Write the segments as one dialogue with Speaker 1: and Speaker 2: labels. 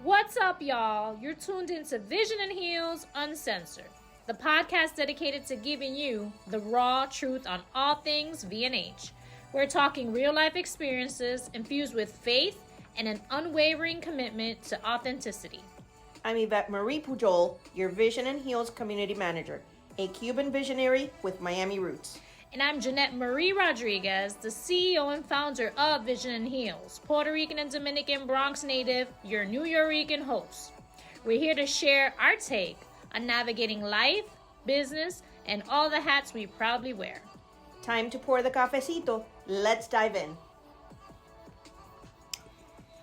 Speaker 1: What's up, y'all? You're tuned into Vision and Heels Uncensored, the podcast dedicated to giving you the raw truth on all things V&H. We're talking real-life experiences infused with faith and an unwavering commitment to authenticity.
Speaker 2: I'm Yvette Marie Pujol, your Vision and Heels Community Manager, a Cuban visionary with Miami roots.
Speaker 1: And I'm Jeanette Marie Rodriguez, the CEO and founder of Vision and Heels, Puerto Rican and Dominican Bronx native, your New Yorican host. We're here to share our take on navigating life, business, and all the hats we proudly wear.
Speaker 2: Time to pour the cafecito. Let's dive in.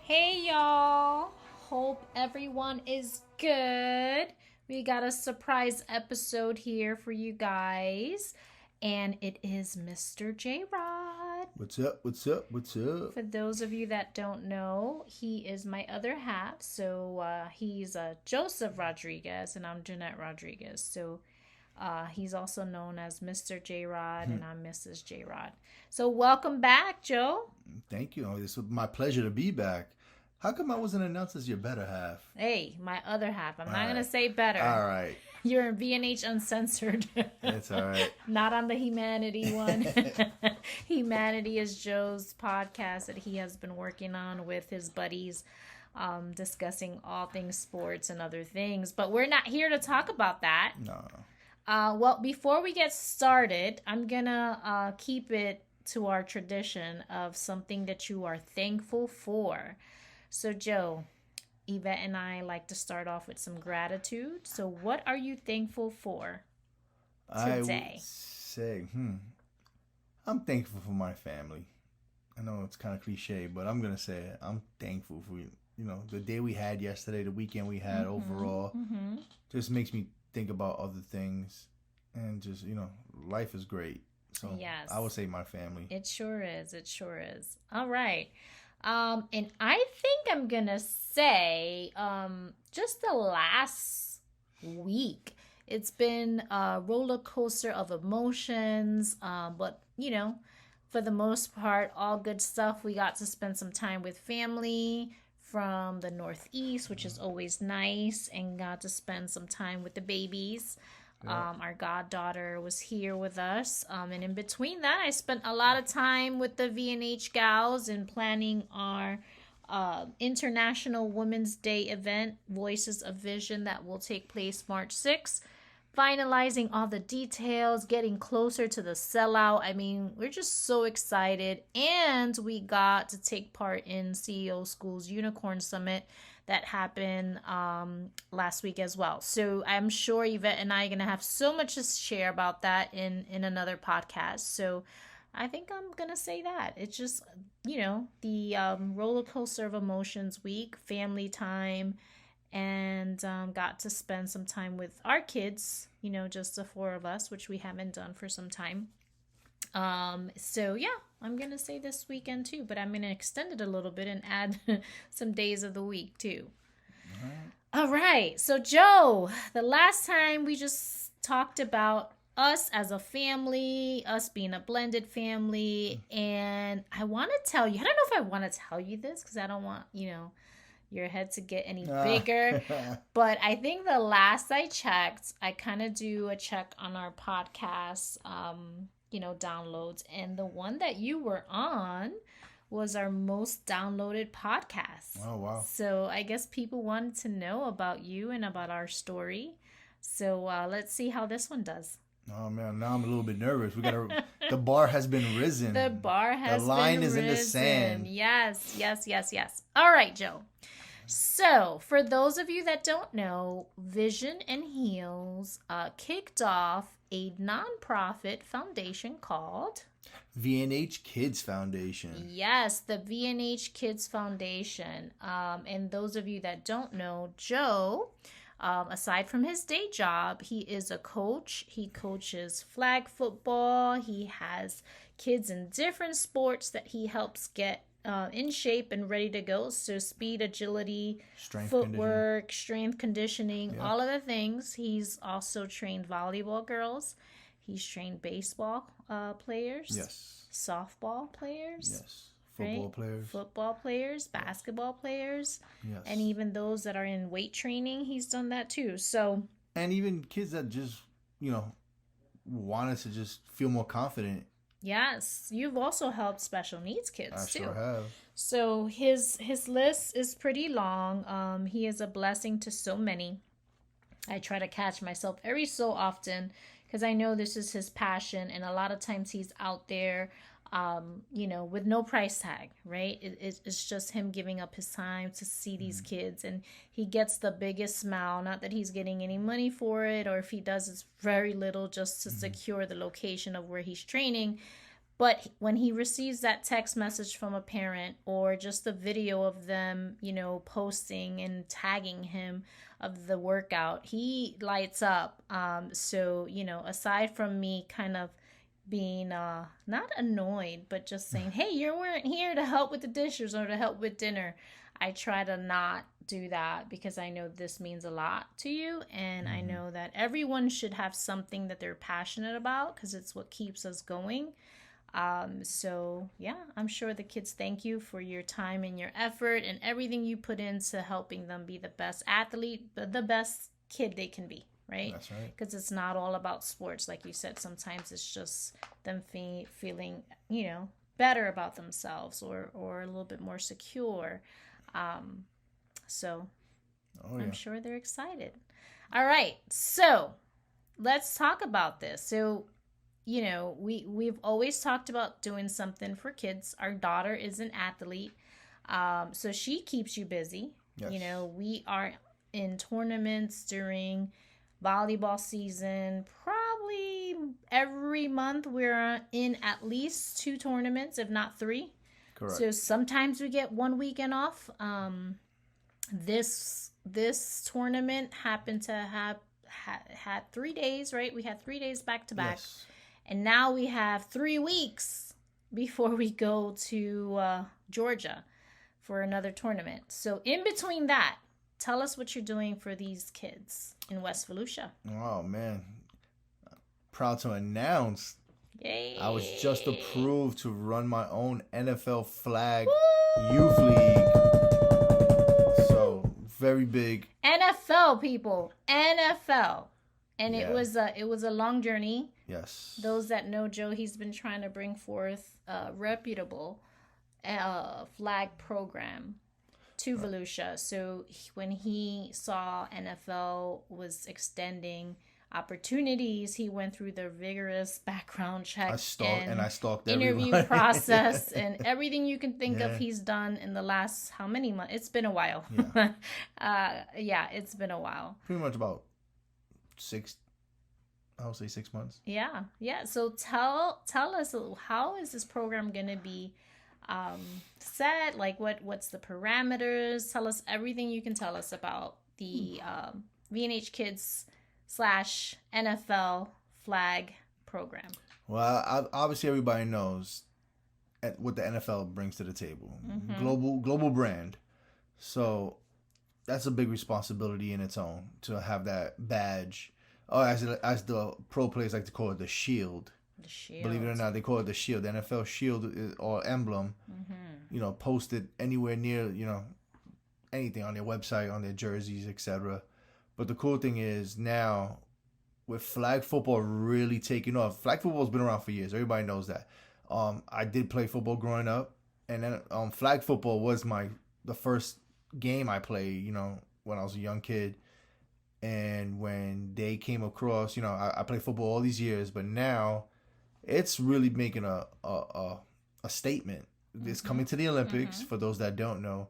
Speaker 1: Hey, y'all. Hope everyone is good. We got a surprise episode here for you guys. And it is Mr. J-Rod.
Speaker 3: What's up? What's up? What's up?
Speaker 1: For those of you that don't know, he is my other half. So he's Joseph Rodriguez and I'm Jeanette Rodriguez. So he's also known as Mr. J-Rod and I'm Mrs. J-Rod. So welcome back, Joe.
Speaker 3: Thank you. It's my pleasure to be back. How come I wasn't announced as your better half?
Speaker 1: Hey, my other half. I'm not going to say better.
Speaker 3: All right.
Speaker 1: You're in V&H Uncensored.
Speaker 3: That's all right.
Speaker 1: Not on the Humanity one. Humanity is Joe's podcast that he has been working on with his buddies, discussing all things sports and other things. But we're not here to talk about that.
Speaker 3: No.
Speaker 1: Well, before we get started, I'm going to keep it to our tradition of something that you are thankful for. So, Joe, Yvette and I like to start off with some gratitude. So what are you thankful for today?
Speaker 3: I would say, I'm thankful for my family. I know it's kind of cliche, but I'm going to say it. I'm thankful for, the day we had yesterday, the weekend we had overall. Just makes me think about other things. And just, life is great. So yes. I would say my family.
Speaker 1: It sure is. It sure is. All right. And I think I'm going to say just the last week, it's been a roller coaster of emotions. But, for the most part, all good stuff. We got to spend some time with family from the Northeast, which is always nice, and got to spend some time with the babies. Our goddaughter was here with us. And in between that, I spent a lot of time with the V&H gals and planning our International Women's Day event, Voices of Vision, that will take place March 6th. Finalizing all the details, getting closer to the sellout. I mean, we're just so excited. And we got to take part in CEO School's Unicorn Summit that happened last week as well. So I'm sure Yvette and I are going to have so much to share about that in another podcast. So I think I'm going to say that. It's just, the roller coaster of emotions week, family time, and got to spend some time with our kids, just the four of us, which we haven't done for some time. So yeah, I'm going to say this weekend too, but I'm going to extend it a little bit and add some days of the week too. All right. So Joe, the last time we just talked about us as a family, us being a blended family. And I want to tell you, I don't know if I want to tell you this because I don't want, your head to get any bigger. But I think the last I checked, I kind of do a check on our podcast, downloads, and the one that you were on was our most downloaded podcast.
Speaker 3: Oh, wow.
Speaker 1: So I guess people wanted to know about you and about our story. So let's see how this one does.
Speaker 3: Oh man, now I'm a little bit nervous. The bar has been risen.
Speaker 1: The bar has been risen.
Speaker 3: The line is in the sand.
Speaker 1: Yes. All right, Joe. So, for those of you that don't know, Vision and Heels kicked off a nonprofit foundation called
Speaker 3: V&H Kids Foundation.
Speaker 1: Yes, the V&H Kids Foundation. And those of you that don't know, Joe, aside from his day job, he is a coach. He coaches flag football. He has kids in different sports that he helps get in shape and ready to go. So speed, agility, footwork, strength conditioning, all of the things. He's also trained volleyball girls. He's trained baseball players.
Speaker 3: Yes.
Speaker 1: Softball players.
Speaker 3: Yes. Football
Speaker 1: right?
Speaker 3: players.
Speaker 1: Football players, basketball players,
Speaker 3: Yes.
Speaker 1: and even those that are in weight training. He's done that too. So,
Speaker 3: and even kids that just, wanted to just feel more confident.
Speaker 1: yes, you've also helped special needs kids
Speaker 3: I
Speaker 1: too.
Speaker 3: sure have.
Speaker 1: So his list is pretty long. He is a blessing to so many. I try to catch myself every so often because I know this is his passion, and a lot of times he's out there, with no price tag, right? It's just him giving up his time to see these kids, and he gets the biggest smile. Not that he's getting any money for it, or if he does, it's very little just to secure the location of where he's training. But when he receives that text message from a parent or just a video of them, posting and tagging him of the workout, he lights up. So, aside from me kind of being not annoyed, but just saying, hey, you weren't here to help with the dishes or to help with dinner, I try to not do that because I know this means a lot to you. And I know that everyone should have something that they're passionate about because it's what keeps us going. So yeah, I'm sure the kids thank you for your time and your effort and everything you put into helping them be the best athlete, the best kid they can be, right?
Speaker 3: That's right.
Speaker 1: Because it's not all about sports. Like you said, sometimes it's just them feeling, better about themselves or a little bit more secure. So I'm sure they're excited. All right. So let's talk about this. So we've always talked about doing something for kids. Our daughter is an athlete, so she keeps you busy.
Speaker 3: Yes.
Speaker 1: We are in tournaments during volleyball season. Probably every month we're in at least 2 tournaments, if not 3.
Speaker 3: Correct.
Speaker 1: So sometimes we get 1 weekend off. This tournament happened to have had 3 days, right? We had 3 days back to back.
Speaker 3: Yes.
Speaker 1: And now we have 3 weeks before we go to Georgia for another tournament. So in between that, tell us what you're doing for these kids in West Volusia.
Speaker 3: Oh, man. Proud to announce
Speaker 1: Yay.
Speaker 3: I was just approved to run my own NFL flag
Speaker 1: Woo!
Speaker 3: youth league. So, very big.
Speaker 1: NFL, people. NFL. And
Speaker 3: Yeah.
Speaker 1: it was a long journey.
Speaker 3: Yes.
Speaker 1: Those that know Joe, he's been trying to bring forth a reputable flag program to Volusia. So when he saw NFL was extending opportunities, he went through the vigorous background check
Speaker 3: I stalked
Speaker 1: interview
Speaker 3: everyone.
Speaker 1: process and everything you can think of
Speaker 3: Yeah.
Speaker 1: he's done in the last how many months? It's been a while.
Speaker 3: Yeah.
Speaker 1: It's been a while.
Speaker 3: Pretty much about 6 months.
Speaker 1: Yeah. So tell us, how is this program going to be set? Like what's the parameters? Tell us everything you can tell us about the V&H Kids / NFL flag program.
Speaker 3: Well, obviously everybody knows what the NFL brings to the table. Global brand. So that's a big responsibility in its own to have that badge. Oh, as the pro players like to call it, the shield.
Speaker 1: The shield.
Speaker 3: Believe it or not, they call it the shield. The NFL shield or emblem, posted anywhere near, anything on their website, on their jerseys, etc. But the cool thing is now, with flag football really taking off, flag football's been around for years. Everybody knows that. I did play football growing up, and then flag football was the first game I played, when I was a young kid. And when they came across, I played football all these years, but now it's really making a statement. It's coming to the Olympics, for those that don't know,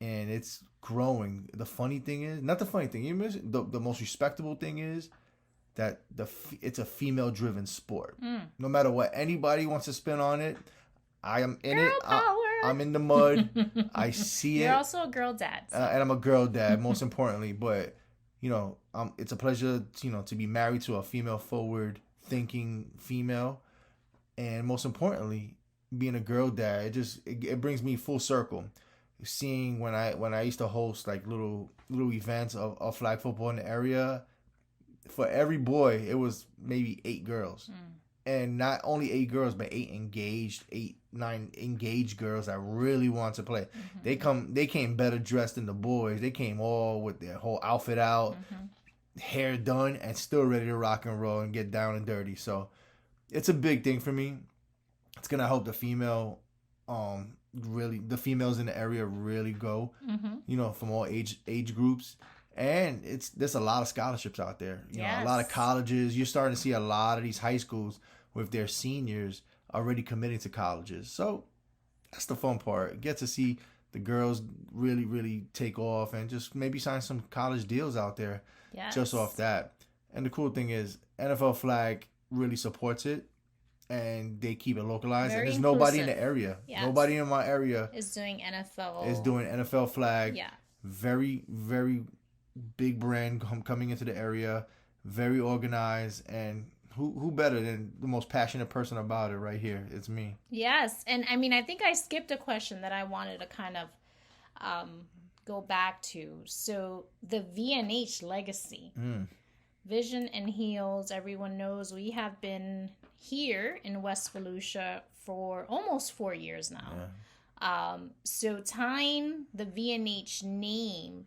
Speaker 3: and it's growing. The funny thing is, not the funny thing, the most respectable thing is that it's a female-driven sport. No matter what anybody wants to spin on it, I am in it. I'm in the mud. I see it.
Speaker 1: You're also a girl dad. So.
Speaker 3: And I'm a girl dad, most importantly. But, it's a pleasure, to be married to a female-forward thinking female. And most importantly, being a girl dad, it brings me full circle. Seeing when I used to host like little events of flag football in the area, for every boy, it was maybe 8 girls. and not only 8 girls, but 9 engaged girls that really want to play. They came better dressed than the boys. They came all with their whole outfit out, hair done, and still ready to rock and roll and get down and dirty. So it's a big thing for me. It's gonna help the females in the area really go, from all age groups. And there's a lot of scholarships out there. You know, a lot of colleges. You're starting to see a lot of these high schools with their seniors already committing to colleges. So that's the fun part. Get to see the girls really, really take off and just maybe sign some college deals out there just off that. And the cool thing is NFL flag really supports it, and they keep it localized.
Speaker 1: Very
Speaker 3: and there's
Speaker 1: inclusive.
Speaker 3: nobody in the area.
Speaker 1: Yes.
Speaker 3: Nobody in my area
Speaker 1: is doing NFL.
Speaker 3: Is doing NFL flag.
Speaker 1: Yeah.
Speaker 3: Very, very big brand coming into the area. Very organized, and who better than the most passionate person about it right here? It's me.
Speaker 1: Yes. And I mean, I think I skipped a question that I wanted to kind of go back to. So the V&H legacy. Vision and Heels, everyone knows we have been here in West Volusia for almost 4 years now. Yeah. So tying the V&H name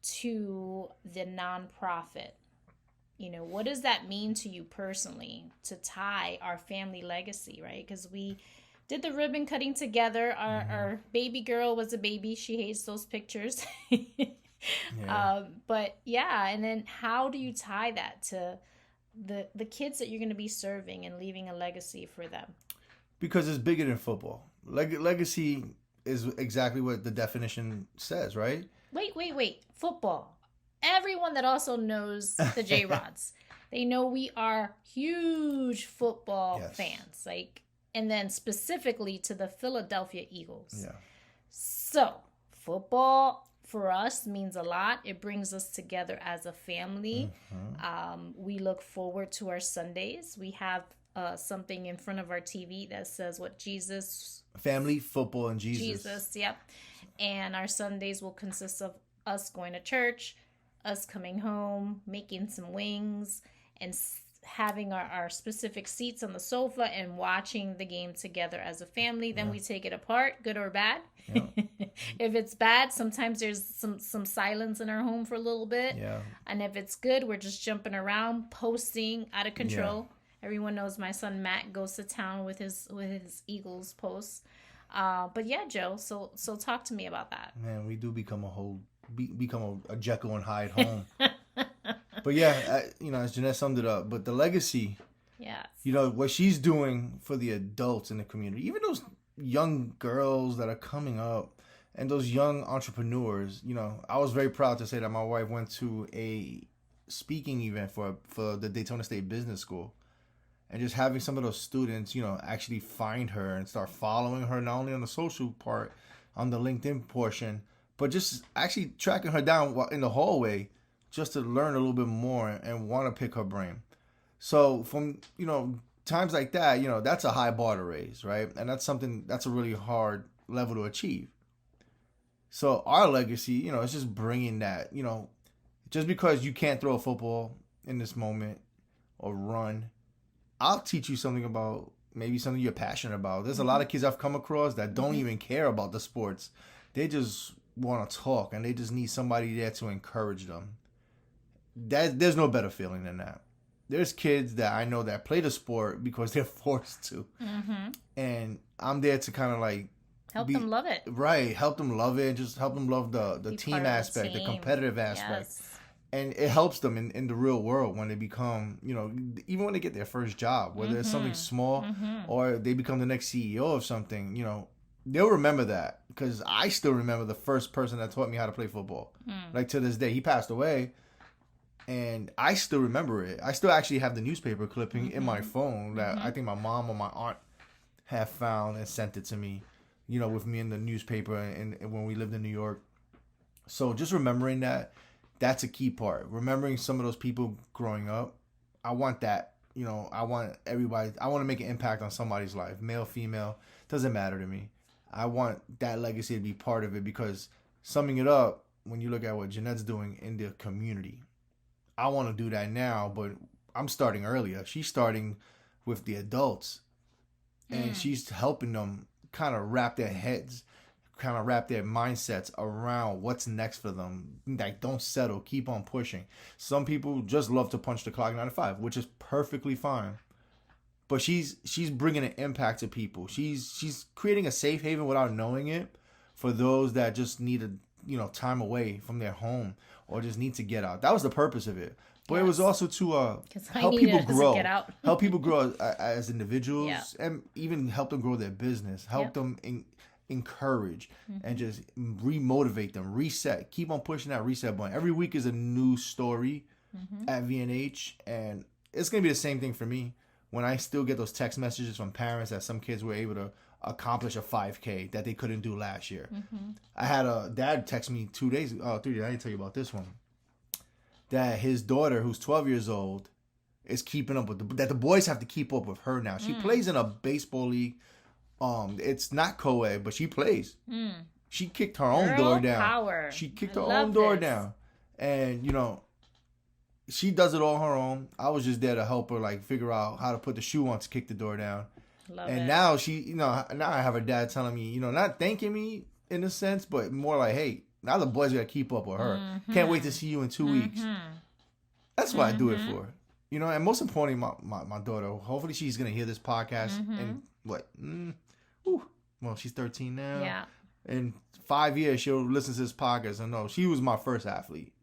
Speaker 1: to the nonprofit, what does that mean to you personally to tie our family legacy, right? Because we did the ribbon cutting together. Our baby girl was a baby. She hates those pictures. But yeah, and then how do you tie that to the kids that you're going to be serving and leaving a legacy for them?
Speaker 3: Because it's bigger than football. Legacy is exactly what the definition says, right?
Speaker 1: Wait. Football. Everyone that also knows the J-Rods, they know we are huge football fans. And then specifically to the Philadelphia Eagles. Yeah. So, football for us means a lot. It brings us together as a family. We look forward to our Sundays. We have something in front of our TV that says what Jesus...
Speaker 3: Family, football, and Jesus.
Speaker 1: Jesus, yep. And our Sundays will consist of us going to church, us coming home, making some wings, and having our specific seats on the sofa and watching the game together as a family. Then we take it apart, good or bad. Yeah. If it's bad, sometimes there's some silence in our home for a little bit. Yeah. And if it's good, we're just jumping around, posting out of control. Yeah. Everyone knows my son Matt goes to town with his Eagles posts. But yeah, Joe, so talk to me about that.
Speaker 3: Man, we do become a Jekyll and Hyde home. But yeah, as Jeanette summed it up, but the legacy, what she's doing for the adults in the community, even those young girls that are coming up and those young entrepreneurs, I was very proud to say that my wife went to a speaking event for the Daytona State Business School. And just having some of those students, actually find her and start following her, not only on the social part, on the LinkedIn portion, but just actually tracking her down in the hallway just to learn a little bit more and want to pick her brain. So from, times like that, that's a high bar to raise, right? And that's a really hard level to achieve. So our legacy, it's just bringing that, just because you can't throw a football in this moment or run, I'll teach you something about maybe something you're passionate about. There's a lot of kids I've come across that don't even care about the sports. They just want to talk, and they just need somebody there to encourage them. There's no better feeling than that. There's kids that I know that play the sport because they're forced to. And I'm there to kind of
Speaker 1: help them love it.
Speaker 3: Right. Help them love it. Just help them love the team aspect, the competitive aspect. Yes. And it helps them in the real world when they become, even when they get their first job, whether it's something small or they become the next CEO of something, they'll remember that. Because I still remember the first person that taught me how to play football. To this day. He passed away, and I still remember it. I still actually have the newspaper clipping in my phone that I think my mom or my aunt have found and sent it to me, with me in the newspaper and when we lived in New York. So just remembering that. That's a key part. Remembering some of those people growing up. I want that. I want everybody. I want to make an impact on somebody's life. Male, female. Doesn't matter to me. I want that legacy to be part of it because summing it up, when you look at what Jeanette's doing in the community, I want to do that now, but I'm starting earlier. She's starting with the adults. And she's helping them kind of wrap their heads, kind of wrap their mindsets around what's next for them. Like, don't settle, keep on pushing. Some people just love to punch the clock 9 to 5, which is perfectly fine. But she's bringing an impact to people. She's creating a safe haven without knowing it for those that just need time away from their home or just need to get out. That was the purpose of it. But it was also to help people grow, help people grow as individuals, and even help them grow their business, help them encourage, and just remotivate them, reset, keep on pushing that reset button. Every week is a new story at V&H, and it's going to be the same thing for me. When I still get those text messages from parents that some kids were able to accomplish a 5K that they couldn't do last year. I had a dad text me 3 days, I didn't tell you about this one, that his daughter, who's 12 years old, is keeping up with that the boys have to keep up with her now. She plays in a baseball league. It's not co-ed, but she plays. She kicked her own door down.
Speaker 1: Power.
Speaker 3: She kicked her own door down. And, she does it all her own. I was just there to help her, like, figure out how to put the shoe on to kick the door down. Now she, now I have her dad telling me, not thanking me in a sense, but more like, hey, now the boys got to keep up with her. Can't wait to see you in 2 weeks. That's what I do it for. And most importantly, my daughter, hopefully she's going to hear this podcast and she's 13 now.
Speaker 1: Yeah.
Speaker 3: In 5 years, she'll listen to this podcast and know she was my first athlete.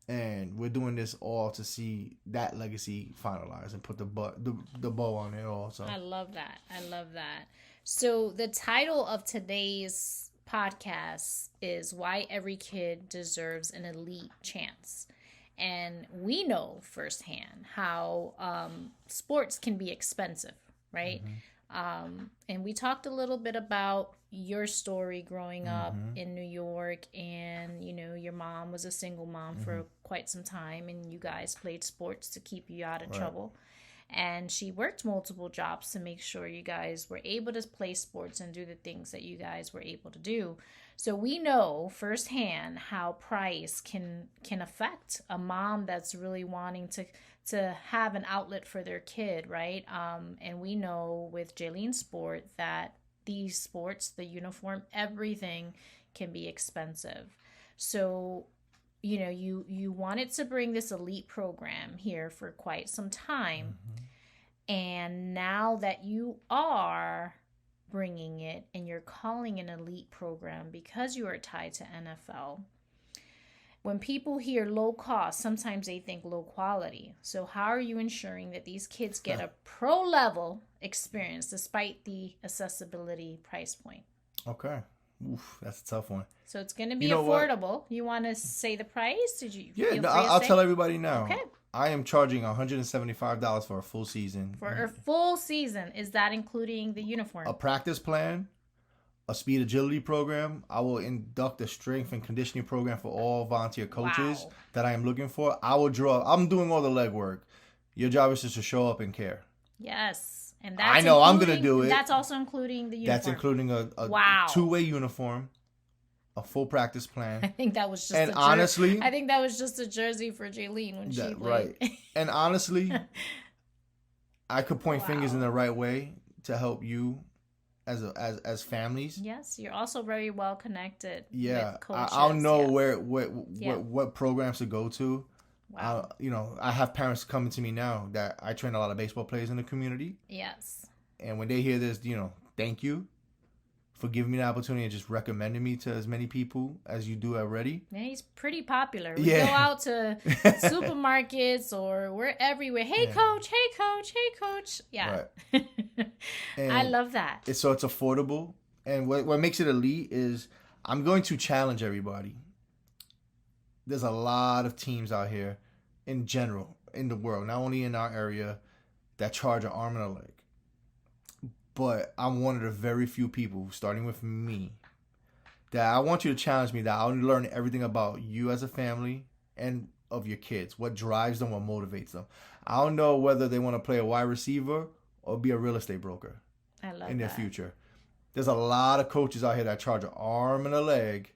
Speaker 3: And we're doing this all to see that legacy finalized and put the bow on it all. So
Speaker 1: I love that. So the title of today's podcast is Why Every Kid Deserves an Elite Chance. And we know firsthand how sports can be expensive, right? And we talked a little bit about your story growing up in New York, and your mom was a single mom for quite some time, and you guys played sports to keep you out of trouble. And she worked multiple jobs to make sure you guys were able to play sports and do the things that you guys were able to do. So we know firsthand how price can affect a mom that's really wanting to have an outlet for their kid, right? And we know with Jaylene's sport that these sports, the uniform, everything can be expensive. So, you wanted to bring this elite program here for quite some time. And now that you are bringing it and you're calling an elite program because you are tied to NFL, when people hear low cost, sometimes they think low quality. So how are you ensuring that these kids get a pro level experience despite the accessibility price point?
Speaker 3: Okay. Oof, that's a tough one.
Speaker 1: So it's going to be affordable. You want to say the price? Did you?
Speaker 3: Yeah, no, I'll tell everybody now. Okay. I am charging $175 for a full season.
Speaker 1: For a full season, is that including the uniform?
Speaker 3: A practice plan, a speed agility program. I will induct a strength and conditioning program for all volunteer coaches that I am looking for. I'm doing all the legwork. Your job is just to show up and care.
Speaker 1: Yes. And
Speaker 3: I know I'm going to do it.
Speaker 1: That's also including the uniform.
Speaker 3: That's including a two-way uniform, a full practice plan.
Speaker 1: I think that was just I think that was just a jersey for Jaylene when she played.
Speaker 3: Right. And honestly, I could point fingers in the right way to help you as families.
Speaker 1: Yes, you're also very well connected.
Speaker 3: Yeah,
Speaker 1: with coaches.
Speaker 3: I'll know what programs to go to. Wow. I have parents coming to me now that I train a lot of baseball players in the community.
Speaker 1: Yes.
Speaker 3: And when they hear this, thank you for giving me the opportunity and just recommending me to as many people as you do already.
Speaker 1: Yeah, he's pretty popular. We go out to supermarkets or we're everywhere. Hey, coach. Hey, coach. Hey, coach. Yeah. Right. I love that.
Speaker 3: So it's affordable. And what makes it elite is I'm going to challenge everybody. There's a lot of teams out here in general in the world, not only in our area, that charge an arm and a leg. But I'm one of the very few people, starting with me, that I want you to challenge me, that I'll learn everything about you as a family and of your kids, what drives them, what motivates them. I don't know whether they want to play a wide receiver or be a real estate broker in their future. There's a lot of coaches out here that charge an arm and a leg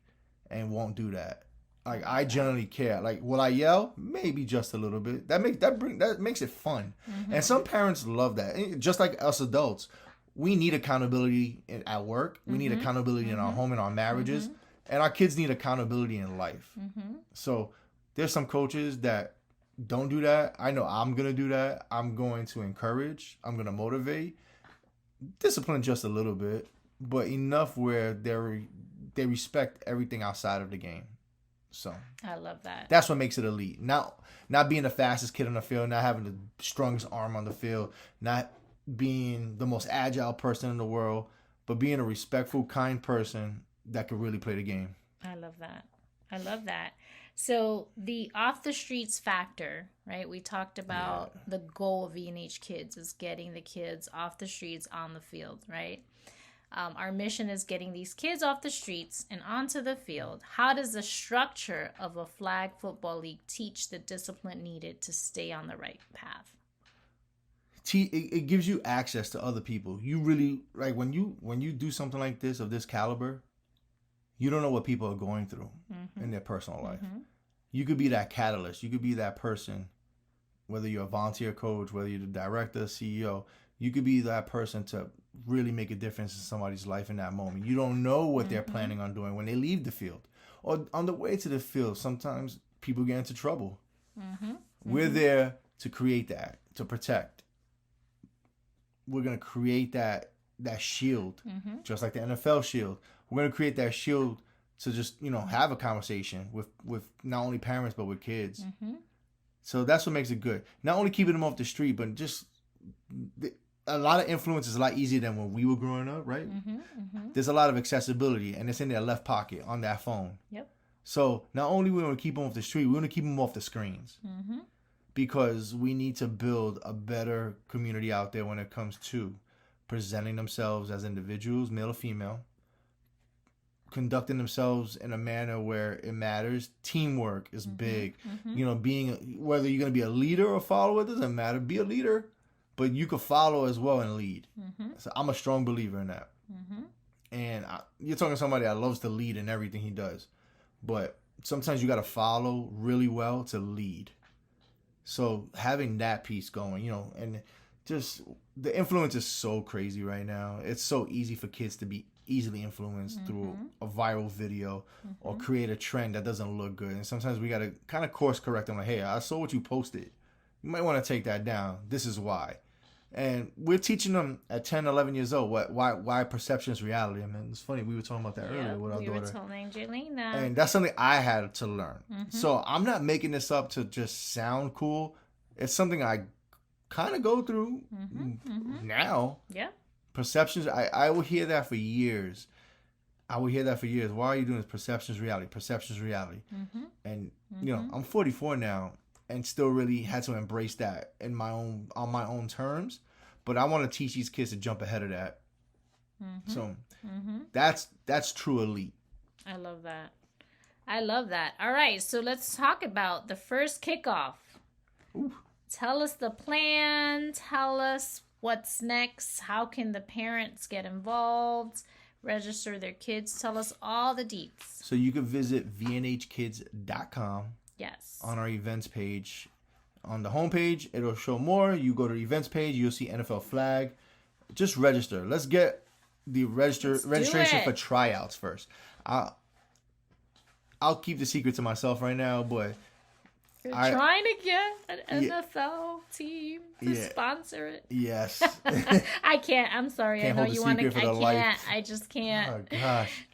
Speaker 3: and won't do that. Like I generally care. Like will I yell? Maybe just a little bit. That makes it fun. And some parents love that. Just like us adults, we need accountability at work. We need accountability in our home and our marriages, and our kids need accountability in life. So there's some coaches that don't do that. I know I'm gonna do that. I'm going to encourage. I'm gonna motivate, discipline just a little bit, but enough where they respect everything outside of the game. So
Speaker 1: I love that.
Speaker 3: That's what makes it elite. Not being the fastest kid on the field, not having the strongest arm on the field, not being the most agile person in the world, but being a respectful, kind person that can really play the game.
Speaker 1: I love that. I love that. So the off the streets factor, right? We talked about the goal of V&H Kids is getting the kids off the streets on the field, right? Our mission is getting these kids off the streets and onto the field. How does the structure of a flag football league teach the discipline needed to stay on the right path?
Speaker 3: It gives you access to other people. You really, like when you do something like this of this caliber, you don't know what people are going through in their personal life. You could be that catalyst. You could be that person, whether you're a volunteer coach, whether you're the director, CEO, you could be that person to really make a difference in somebody's life in that moment. You don't know what they're planning on doing when they leave the field. Or on the way to the field, sometimes people get into trouble. We're there to create that, to protect. We're going to create that shield, just like the NFL shield. We're going to create that shield to just, have a conversation with not only parents, but with kids. So that's what makes it good. Not only keeping them off the street, but just a lot of influence is a lot easier than when we were growing up, right? There's a lot of accessibility, and it's in their left pocket on that phone.
Speaker 1: Yep.
Speaker 3: So not only we want to keep them off the street, we want to keep them off the screens. Because we need to build a better community out there when it comes to presenting themselves as individuals, male or female, conducting themselves in a manner where it matters. Teamwork is big. Being whether you're going to be a leader or follower, it doesn't matter. Be a leader, but you can follow as well and lead. So I'm a strong believer in that. And you're talking to somebody that loves to lead in everything he does, but sometimes you got to follow really well to lead. So having that piece going, and just the influence is so crazy right now. It's so easy for kids to be easily influenced through a viral video or create a trend that doesn't look good. And sometimes we got to kind of course correct them like, hey, I saw what you posted. You might want to take that down. This is why. And we're teaching them at 10, 11 years old why perception is reality. I mean, it's funny. We were talking about that earlier with our daughter. We were
Speaker 1: telling Jaylene that.
Speaker 3: And that's something I had to learn. So I'm not making this up to just sound cool. It's something I kind of go through now. Yeah. Perceptions, I will hear that for years. Why are you doing this? Perception is reality. Perception is reality. And, I'm 44 now. And still really had to embrace that on my own terms, but I want to teach these kids to jump ahead of that. So that's true elite.
Speaker 1: I love that. All right, so let's talk about the first kickoff. Ooh. Tell us the plan. Tell us what's next. How can the parents get involved? Register their kids. Tell us all the deets.
Speaker 3: So you can visit vnhkids.com.
Speaker 1: Yes.
Speaker 3: On our events page. On the homepage, it'll show more. You go to the events page, you'll see NFL flag. Just register. Let's get the registration for tryouts first. I'll keep the secret to myself right now, but
Speaker 1: you're trying to get an NFL team to sponsor it.
Speaker 3: Yes.
Speaker 1: I can't. I'm sorry.
Speaker 3: Can't
Speaker 1: I know you want to. I can't.
Speaker 3: Life.
Speaker 1: I just can't.
Speaker 3: Oh gosh.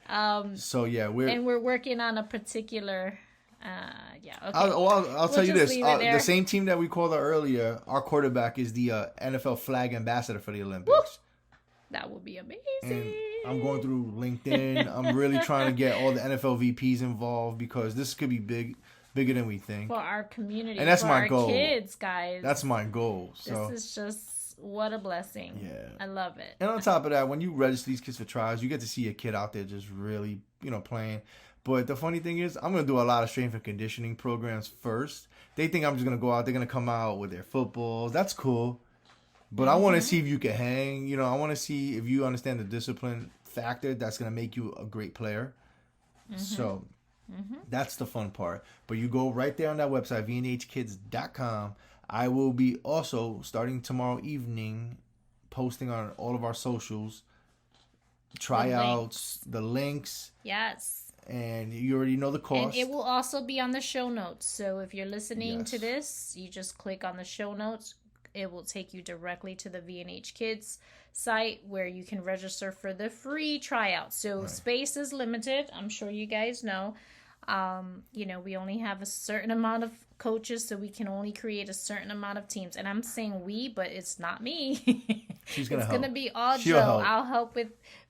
Speaker 3: So yeah, we're
Speaker 1: working on a particular. Okay.
Speaker 3: I'll tell you this. The same team that we called out earlier, our quarterback is the NFL flag ambassador for the Olympics.
Speaker 1: Woo! That would be amazing.
Speaker 3: And I'm going through LinkedIn. I'm really trying to get all the NFL VPs involved because this could be bigger than we think.
Speaker 1: For our community.
Speaker 3: And that's
Speaker 1: for
Speaker 3: my
Speaker 1: our
Speaker 3: goal.
Speaker 1: Kids, guys.
Speaker 3: That's my goal. So
Speaker 1: this is just what a blessing.
Speaker 3: Yeah.
Speaker 1: I love it.
Speaker 3: And on top of that, when you register these kids for trials, you get to see a kid out there just really, playing. But the funny thing is, I'm going to do a lot of strength and conditioning programs first. They think I'm just going to go out. They're going to come out with their footballs. That's cool. But I want to see if you can hang. I want to see if you understand the discipline factor that's going to make you a great player. So That's the fun part. But you go right there on that website, vnhkids.com. I will be also, starting tomorrow evening, posting on all of our socials, tryouts, the links.
Speaker 1: Yes.
Speaker 3: And you already know the cost.
Speaker 1: And it will also be on the show notes. So if you're listening to this, you just click on the show notes. It will take you directly to the V&H Kids site where you can register for the free tryout. So space is limited. I'm sure you guys know. We only have a certain amount of coaches, so we can only create a certain amount of teams. And I'm saying we, but it's not me.
Speaker 3: She's gonna help.
Speaker 1: It's gonna be all
Speaker 3: She'll
Speaker 1: Joe.
Speaker 3: help.
Speaker 1: I'll help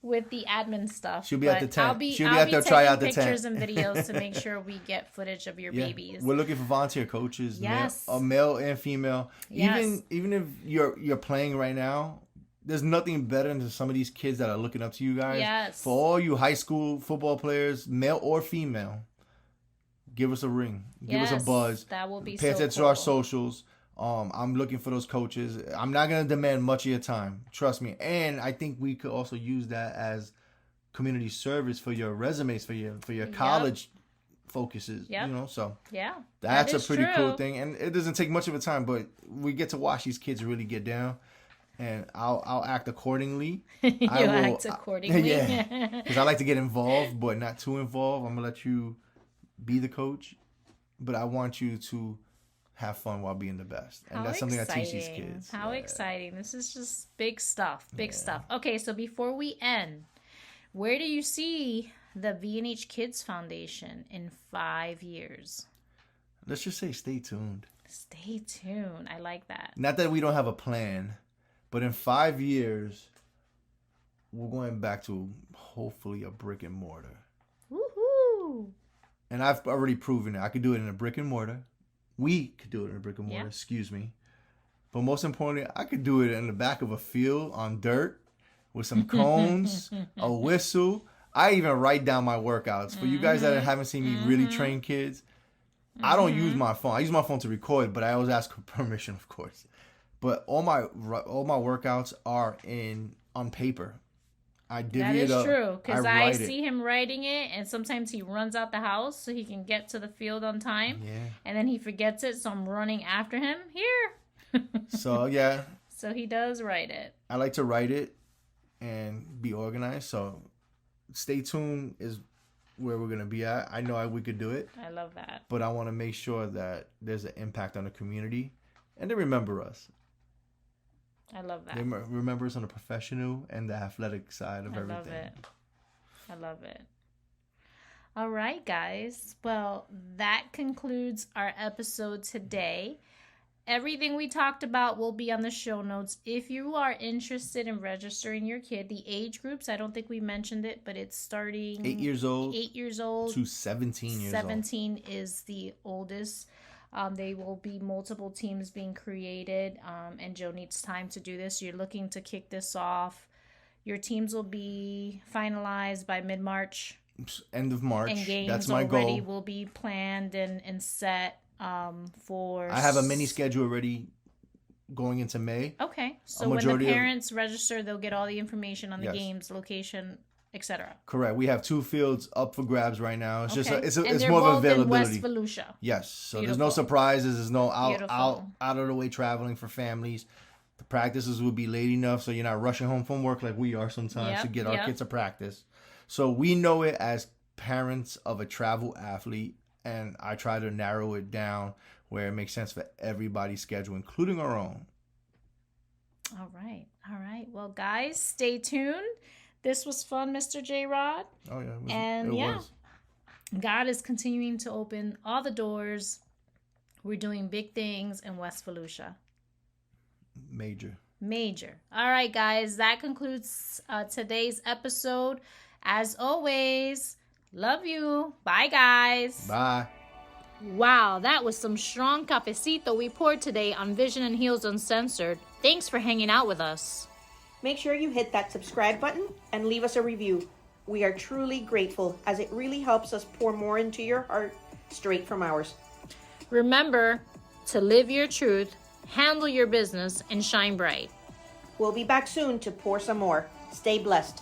Speaker 1: with the admin stuff.
Speaker 3: She'll be at the tent.
Speaker 1: I'll be
Speaker 3: at the tryout the tent.
Speaker 1: pictures and videos to make sure we get footage of your babies.
Speaker 3: We're looking for volunteer coaches,
Speaker 1: yes,
Speaker 3: male and female.
Speaker 1: Yes.
Speaker 3: Even if you're playing right now, there's nothing better than some of these kids that are looking up to you guys.
Speaker 1: Yes.
Speaker 3: For all you high school football players, male or female, give us a ring. Give us a buzz.
Speaker 1: That will be
Speaker 3: Pay attention to our socials. I'm looking for those coaches. I'm not going to demand much of your time. Trust me. And I think we could also use that as community service for your resumes, for your college focuses.
Speaker 1: Yep.
Speaker 3: So
Speaker 1: that
Speaker 3: that's a pretty
Speaker 1: true.
Speaker 3: cool thing. And it doesn't take much of a time, but we get to watch these kids really get down. And I'll act accordingly.
Speaker 1: Act accordingly.
Speaker 3: Yeah. Because I like to get involved, but not too involved. I'm going to let you be the coach. But I want you to have fun while being the best. And that's something I teach these kids.
Speaker 1: How exciting. This is just big stuff. Big stuff. Okay, so before we end, where do you see the V&H Kids Foundation in 5 years?
Speaker 3: Let's just say stay tuned.
Speaker 1: Stay tuned. I like that.
Speaker 3: Not that we don't have a plan, but in 5 years, we're going back to hopefully a brick and mortar.
Speaker 1: Woohoo!
Speaker 3: And I've already proven it. I could do it in a brick and mortar. We could do it in a brick and mortar, excuse me. But most importantly, I could do it in the back of a field on dirt with some cones, a whistle. I even write down my workouts. For you guys that haven't seen me really train kids, I don't use my phone. I use my phone to record, but I always ask for permission, of course. But all my workouts are on paper. I divvy it up.
Speaker 1: That is true, because I see
Speaker 3: it.
Speaker 1: him writing it, and sometimes he runs out the house so he can get to the field on time.
Speaker 3: Yeah.
Speaker 1: And then he forgets it, so I'm running after him. Here.
Speaker 3: So, yeah.
Speaker 1: So he does write it.
Speaker 3: I like to write it and be organized. So stay tuned is where we're going to be at. I know we could do it.
Speaker 1: I love that.
Speaker 3: But I want to make sure that there's an impact on the community. And they remember us.
Speaker 1: I love that.
Speaker 3: They remember us on the professional and the athletic side of everything.
Speaker 1: I love it. All right, guys. Well, that concludes our episode today. Everything we talked about will be on the show notes. If you are interested in registering your kid, the age groups, I don't think we mentioned it, but it's starting
Speaker 3: 8 years old.
Speaker 1: 8 years old
Speaker 3: to 17 years
Speaker 1: 17 old. Is the oldest. They will be multiple teams being created, and Joe needs time to do this. You're looking to kick this off. Your teams will be finalized by mid-March.
Speaker 3: End of March.
Speaker 1: And games
Speaker 3: That's my
Speaker 1: already
Speaker 3: goal.
Speaker 1: will be planned and set for...
Speaker 3: I have a mini schedule already going into May.
Speaker 1: Okay. So when the parents register, they'll get all the information on the games, location, etc.
Speaker 3: Correct. We have 2 fields up for grabs right now. It's just it's
Speaker 1: they're
Speaker 3: more of
Speaker 1: both in
Speaker 3: availability.
Speaker 1: West Volusia.
Speaker 3: Yes. So
Speaker 1: Beautiful.
Speaker 3: There's no surprises. There's no out of the way traveling for families. The practices will be late enough so you're not rushing home from work like we are sometimes to get our kids to practice. So we know it as parents of a travel athlete, and I try to narrow it down where it makes sense for everybody's schedule, including our own.
Speaker 1: All right. Well, guys, stay tuned. This was fun, Mr. J-Rod.
Speaker 3: Oh, yeah.
Speaker 1: It was. God is continuing to open all the doors. We're doing big things in West Volusia. Major. All right, guys. That concludes today's episode. As always, love you. Bye, guys.
Speaker 3: Bye.
Speaker 1: Wow, that was some strong cafecito we poured today on Vision and Heels Uncensored. Thanks for hanging out with us.
Speaker 2: Make sure you hit that subscribe button and leave us a review. We are truly grateful, as it really helps us pour more into your heart straight from ours.
Speaker 1: Remember to live your truth, handle your business, and shine bright.
Speaker 2: We'll be back soon to pour some more. Stay blessed.